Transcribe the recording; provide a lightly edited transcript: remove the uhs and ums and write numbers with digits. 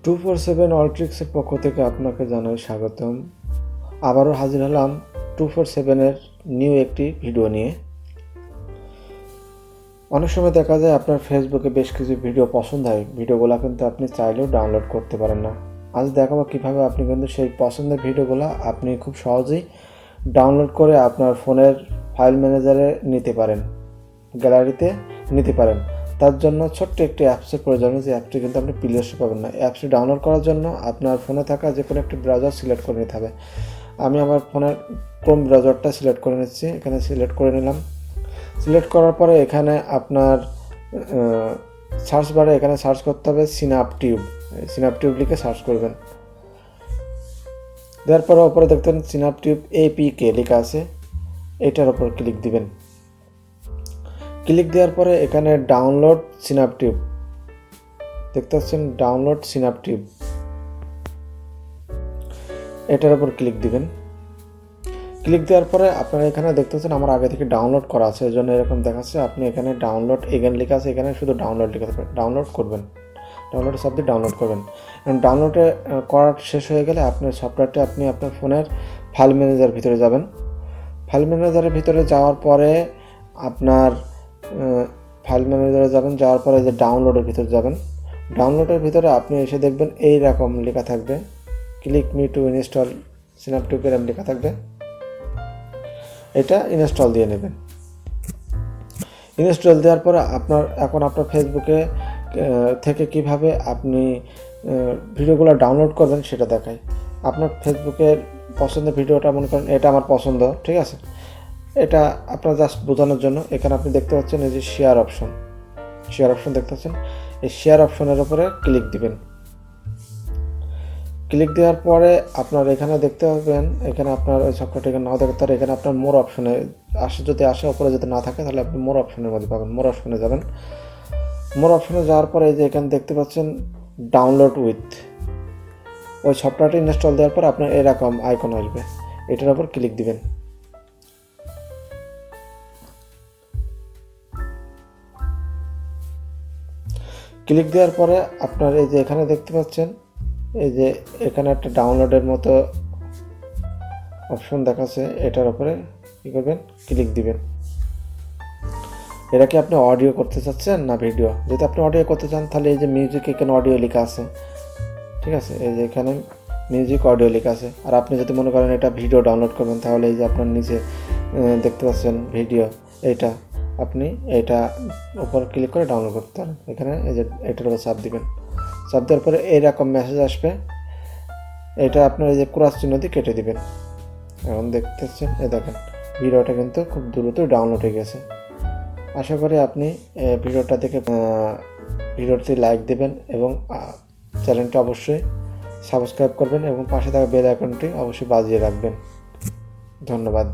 247 অলট্রিক্সের পক্ষ থেকে আপনাকে জানাই স্বাগতম। আবারও হাজির হলাম 247-এর নিউ একটি ভিডিও নিয়ে। অনেক সময় দেখা যায় আপনার ফেসবুকে বেশ কিছু ভিডিও পছন্দ হয়, ভিডিওগুলো কিন্তু আপনি চাইলেও ডাউনলোড করতে পারেন না। আজ দেখাবো কীভাবে আপনি কিন্তু সেই পছন্দের ভিডিওগুলো আপনি খুব সহজেই ডাউনলোড করে আপনার ফোনের ফাইল ম্যানেজারে নিতে পারেন, গ্যালারিতে নিতে পারেন। তার জন্য ছোট্ট একটি অ্যাপসের প্রয়োজন, যে অ্যাপটি কিন্তু আপনি প্লে স্টোরে পাবেন না। অ্যাপসটি ডাউনলোড করার জন্য আপনার ফোনে থাকা যে কোনো একটি ব্রাউজার সিলেক্ট করে নিতে হবে। আমি আমার ফোনের ক্রোম ব্রাউজারটা সিলেক্ট করে নিচ্ছি, এখানে সিলেক্ট করে নিলাম। সিলেক্ট করার পরে এখানে আপনার সার্চ বারে এখানে সার্চ করতে হবে সিনাপটিউব। সিনাপটিউব লিখে সার্চ করবেন। দেওয়ার পরে ওপরে দেখতেন সিনাপটিউব APK লেখা আছে, এটার ওপর ক্লিক দিবেন। ক্লিক দেওয়ার পরে এখানে ডাউনলোড সিনাপটিউব দেখতে পাচ্ছেন, ডাউনলোড সিনাপটিউব, এটার উপর ক্লিক দিবেন। ক্লিক দেওয়ার পরে আপনারা এখানে দেখতে পাচ্ছেন আমার আগে থেকে ডাউনলোড করা আছে, এই জন্য এরকম দেখাচ্ছে। আপনি এখানে ডাউনলোড এগেন লেখা আছে, এখানে শুধু ডাউনলোড লেখা থাকবে, ডাউনলোড করবেন। ডাউনলোডের শব্দে ডাউনলোড করবেন। ডাউনলোডে করার শেষ হয়ে গেলে আপনার সফটওয়্যারটা আপনি আপনার ফোনের ফাইল ম্যানেজার ভিতরে যাবেন। ফাইল ম্যানেজারের ভিতরে যাওয়ার পরে আপনার ফাইল ম্যানেজারে যাবেন, যাওয়ার পরে যে ডাউনলোডের ভিতরে যাবেন। ডাউনলোডের ভিতরে আপনি এসে দেখবেন এই রকম লেখা থাকবে, ক্লিক মি টু ইনস্টল সিনাপটিউব এরকম লেখা থাকবে, এটা ইনস্টল দিয়ে নেবেন। ইনস্টল দেওয়ার পরে আপনার ফেসবুকে থেকে কিভাবে আপনি ভিডিওগুলো ডাউনলোড করবেন সেটা দেখায়। আপনার ফেসবুকের পছন্দের ভিডিওটা মনে করেন এটা আমার পছন্দ, ঠিক আছে, এটা আপনার জাস্ট বোঝানোর জন্য এখানে আপনি দেখতে পাচ্ছেন এই যে শেয়ার অপশন দেখতে পাচ্ছেন। এই শেয়ার অপশনের উপরে ক্লিক দিবেন। ক্লিক দেওয়ার পরে আপনার এখানে দেখতে পাবেন, এখানে আপনার ওই সফটওয়্যারটা এখানে নাও দেখতে পারে, এখানে আপনার মোর অপশনে যদি আসে, ওপরে যদি না থাকে তাহলে আপনি মোর অপশনের মধ্যে পাবেন। মোর অপশনে যাবেন। মোর অপশনে যাওয়ার পরে এই যে এখানে দেখতে পাচ্ছেন ডাউনলোড উইথ, ওই সফটওয়্যারটা ইনস্টল দেওয়ার পর আপনার এরকম আইকন আসবে, এটার উপর ক্লিক দিবেন। ক্লিক দেওয়ার পরে আপনার এই যে এখানে দেখতে পাচ্ছেন, এই যে এখানে একটা ডাউনলোডের মতো অপশন দেখাচ্ছে, এটার উপরে কী করবেন, ক্লিক দিবেন। এটা কি আপনি অডিও করতে চাচ্ছেন না ভিডিও? যদি আপনি অডিও করতে চান তাহলে এই যে মিউজিক, এখানে অডিও লেখা আছে, ঠিক আছে, এই যে এখানে মিউজিক অডিও লেখা আছে। আর আপনি যদি মনে করেন এটা ভিডিও ডাউনলোড করবেন তাহলে এই যে আপনার নিচে দেখতে পাচ্ছেন ভিডিও, এইটা আপনি এটা উপর ক্লিক করে ডাউনলোড করতে পারেন। এখানে এই যে এটার উপর চাপ দিবেন। চাপ দেওয়ার পরে এইরকম মেসেজ আসবে, এটা আপনার এই যে ক্রস চিহ্ন দিয়ে কেটে দিবেন। এখন দেখতে পাচ্ছেন, এই দেখেন ভিডিওটা কিন্তু খুব দ্রুত ডাউনলোড হয়ে গেছে। আশা করি আপনি ভিডিওটা দেখে ভিডিওতে লাইক দেবেন এবং চ্যানেলটা অবশ্যই সাবস্ক্রাইব করবেন এবং পাশে থাকা বেল আইকনটি অবশ্যই বাজিয়ে রাখবেন। ধন্যবাদ।